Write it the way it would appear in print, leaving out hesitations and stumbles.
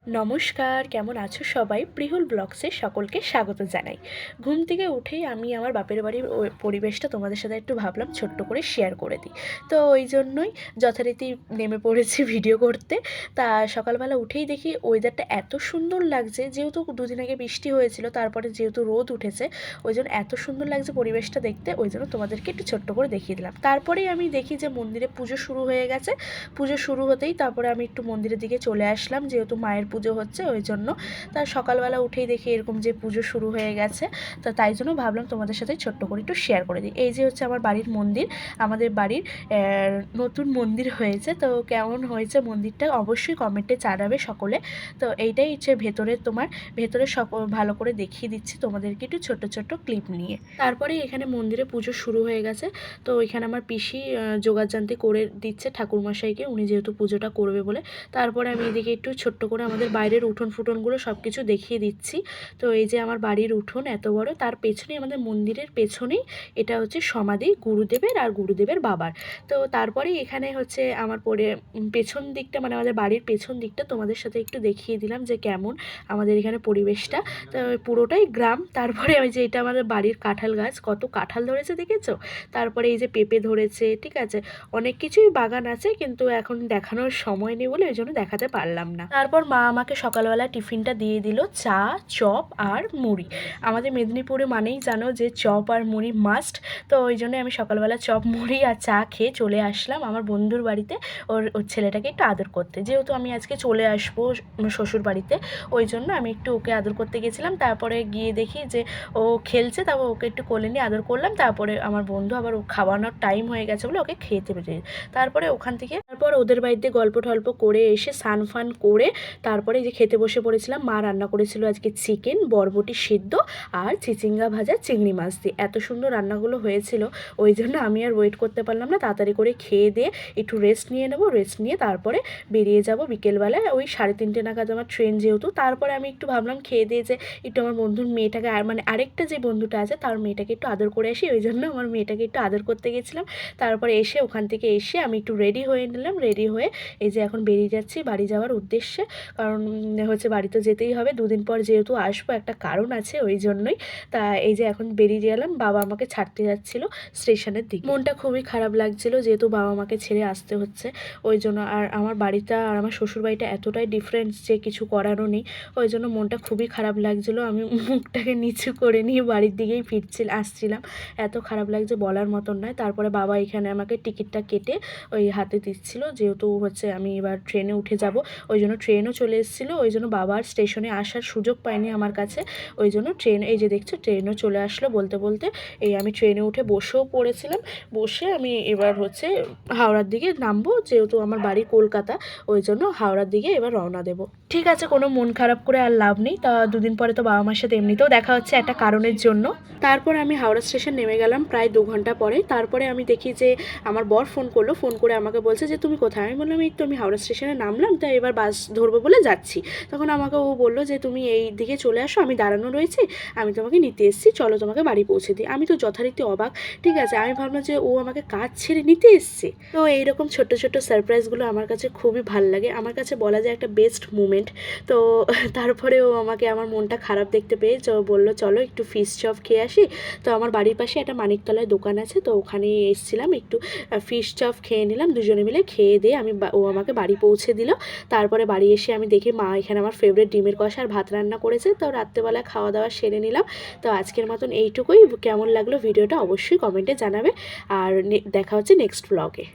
নমস্কার, কেমন আছো সবাই? প্রিহুল ব্লগসে সকলকে স্বাগত জানাই। ঘুম থেকে উঠেই আমি আমার বাপের বাড়ির পরিবেশটা তোমাদের সাথে একটু ভাবলাম ছোট্ট করে শেয়ার করে দিই। তো ওই জন্যই যথারীতি নেমে পড়েছি ভিডিও করতে। তা সকালবেলা উঠেই দেখি ওয়েদারটা এত সুন্দর লাগছে, যেহেতু দুদিন আগে বৃষ্টি হয়েছিল, তারপরে যেহেতু রোদ উঠেছে, ওই জন্য এত সুন্দর লাগছে পরিবেশটা দেখতে, ওই জন্য তোমাদেরকে একটু ছোট্ট করে দেখিয়ে দিলাম। তারপরেই আমি দেখি যে মন্দিরে পুজো শুরু হয়ে গেছে। পুজো শুরু হতেই তারপরে আমি একটু মন্দিরের দিকে চলে আসলাম, যেহেতু মায়ের পুজো হচ্ছে ওই জন্য। তার সকালবেলা উঠেই দেখি এরকম যে পুজো শুরু হয়ে গেছে, তো তাই জন্য ভাবলাম তোমাদের সাথে ছোট্ট করে একটু শেয়ার করে দিই। এই যে হচ্ছে আমার বাড়ির মন্দির, আমাদের বাড়ির নতুন মন্দির হয়েছে। তো কেমন হয়েছে মন্দিরটা অবশ্যই কমেন্টে জানাবে সকলে। তো এইটাই হচ্ছে ভেতরে ভালো করে দেখিয়ে দিচ্ছি তোমাদেরকে একটু ছোট্ট ছোট্ট ক্লিপ নিয়ে। তারপরে এখানে মন্দিরে পুজো শুরু হয়ে গেছে। তো এখানে আমার পিসি যোগাযান্তি করে দিচ্ছে ঠাকুরমশাইকে, উনি যেহেতু পুজোটা করবে বলে। তারপরে আমি এদিকে একটু ছোট্ট করে আমাদের বাইরের উঠোন ফুটনগুলো সব কিছু দেখিয়ে দিচ্ছি। তো এই যে আমার বাড়ির উঠোন এত বড়, তার পেছনেই আমাদের মন্দিরের পেছনেই এটা হচ্ছে সমাধি গুরুদেবের আর গুরুদেবের বাবার। তো তারপরেই এখানে হচ্ছে আমার পেছন দিকটা, মানে আমাদের বাড়ির পেছন দিকটা তোমাদের সাথে একটু দেখিয়ে দিলাম যে কেমন আমাদের এখানে পরিবেশটা। তো পুরোটাই গ্রাম। তারপরে ওই যে এটা আমাদের বাড়ির কাঁঠাল গাছ, কত কাঁঠাল ধরেছে দেখেছো? তারপরে এই যে পেঁপে ধরেছে, ঠিক আছে, অনেক কিছুই বাগান আছে, কিন্তু এখন দেখানোর সময় নেই বলে ওই জন্য দেখাতে পারলাম না। তারপর মা আমাকে সকালবেলা টিফিনটা দিয়ে দিল, চা, চপ আর মুড়ি। আমাদের মেদিনীপুরে মানেই জানো যে চপ আর মুড়ি মাস্ট। তো ওই জন্য আমি সকালবেলা চপ মুড়ি আর চা খেয়ে চলে আসলাম আমার বন্ধুর বাড়িতে ওর ছেলেটাকে একটু আদর করতে। যেহেতু আমি আজকে চলে আসবো শ্বশুর বাড়িতে, ওই জন্য আমি একটু ওকে আদর করতে গেছিলাম। তারপরে গিয়ে দেখি যে ও খেলছে, তারপর ওকে একটু কোলে নিয়ে আদর করলাম। তারপরে আমার বন্ধু আবার ও খাওয়ানোর টাইম হয়ে গেছে বলে ওকে খেতে পেরে, তারপরে ওখান থেকে ওদের বাড়িতে গল্প টল্প করে এসে স্নান ফান করে তারপরে যে খেতে বসে পড়েছিলাম। মা রান্না করেছিল আজকে চিকেন, বরবটি সিদ্ধ আর চিচিঙ্গা ভাজা চিংড়ি মাছ দিয়ে। এত সুন্দর রান্নাগুলো হয়েছিল, ওই জন্য আমি আর ওয়েট করতে পারলাম না, তাড়াতাড়ি করে খেয়ে দিয়ে একটু রেস্ট নিয়ে নেবো। রেস্ট নিয়ে তারপরে বেরিয়ে যাব বিকেলবেলায়, ওই 3:30 নাগাদ আমার ট্রেন যেহেতু। তারপরে আমি একটু ভাবলাম খেয়ে দিয়ে যে একটু আমার বন্ধুর মেয়েটাকে, আর মানে আরেকটা যে বন্ধুটা আছে তার মেয়েটাকে একটু আদর করে আসি, ওই জন্য আমার মেয়েটাকে একটু আদর করতে গেছিলাম। তারপরে এসে ওখান থেকে এসে আমি একটু রেডি হয়ে নিলাম। রেডি হয়ে এই যে এখন বেরিয়ে যাচ্ছি বাড়ি যাওয়ার উদ্দেশ্যে, কারণ হচ্ছে বাড়ি তো যেতেই হবে, দুদিন পর যেহেতু আসবো, একটা কারণ আছে ওই জন্যই। তা এই যে এখন বেরিয়ে গেলাম, বাবা আমাকে ছাড়তে যাচ্ছিল স্টেশনের দিকে। মনটা খুবই খারাপ লাগছিল, যেহেতু বাবা মাকে ছেড়ে আসতে হচ্ছে ওই জন্য। আর আমার বাড়িটা আর আমার শ্বশুর বাড়িটা এতটাই ডিফারেন্স যে কিছু করারও নেই, ওই জন্য মনটা খুবই খারাপ লাগছিল। আমি মুখটাকে নিচু করে নিয়ে বাড়ির দিকেই আসছিলাম, এত খারাপ লাগছে বলার মতন নয়। তারপরে বাবা এখানে আমাকে টিকিটটা কেটে ওই হাতে দিচ্ছিল, যেহেতু হচ্ছে আমি এবার ট্রেনে উঠে যাব, ওই জন্য ট্রেনও চলে এসেছিলো, ওই জন্য বাবার স্টেশনে আসার সুযোগ পায়নি আমার কাছে, ওই জন্য এই যে দেখছো ট্রেনও চলে আসলো বলতে বলতে। এই আমি ট্রেনে উঠে বসেও পড়েছিলাম, বসে আমি এবার হচ্ছে হাওড়ার দিকে নামবো, যেহেতু আমার বাড়ি কলকাতা, ওই জন্য হাওড়ার দিকে এবার রওনা দেবো। ঠিক আছে, কোনো মন খারাপ করে আর লাভ নেই। তা দুদিন পরে তো বাবা মার সাথে এমনিতেও দেখা হচ্ছে একটা কারণের জন্য। তারপর আমি হাওড়া স্টেশন নেমে গেলাম প্রায় 2 ঘন্টা পরে। তারপরে আমি দেখি যে আমার বর ফোন করলো, ফোন করে আমাকে বলছে যে তুমি কোথায়? আমি বললাম এই তো আমি হাওড়া স্টেশনে নামলাম, তাই এবার বাস ধরবো বলে যাচ্ছি। তখন আমাকে ও বললো যে তুমি এই দিকে চলে আসো, আমি দাঁড়ানো রয়েছি, আমি তোমাকে নিতে এসেছি, চলো তোমাকে বাড়ি পৌঁছে দিই। আমি তো যথারীতি অবাক, ঠিক আছে, আমি ভাবলাম যে ও আমাকে কাজ ছেড়ে নিতে এসছে। তো এইরকম ছোট্ট ছোট্ট সারপ্রাইজগুলো আমার কাছে খুবই ভালো লাগে, আমার কাছে বলা যায় একটা বেস্ট মুমেন্ট। তো তারপরে ও আমাকে আমার মনটা খারাপ দেখতে পেয়ে বললো চলো একটু ফিশ চপ খেয়ে আসি। তো আমার বাড়ির পাশে একটা মানিকতলায় দোকান আছে, তো ওখানে এসেছিলাম, একটু ফিশ চপ খেয়ে নিলাম দুজনে মিলে। খেয়ে দিয়ে ও আমাকে বাড়ি পৌঁছে দিল। তারপরে বাড়ি এসে আমি দেখি মা এখানে আমার ফেভারিট ডিমের কষা আর ভাত রান্না করেছে, তো রাত্রেবেলা খাওয়া দাওয়া সেরে নিলাম। তো আজকের মতন এইটুকুই। কেমন লাগলো ভিডিওটা অবশ্যই কমেন্টে জানাবে, আর দেখা হচ্ছে নেক্সট ব্লগে।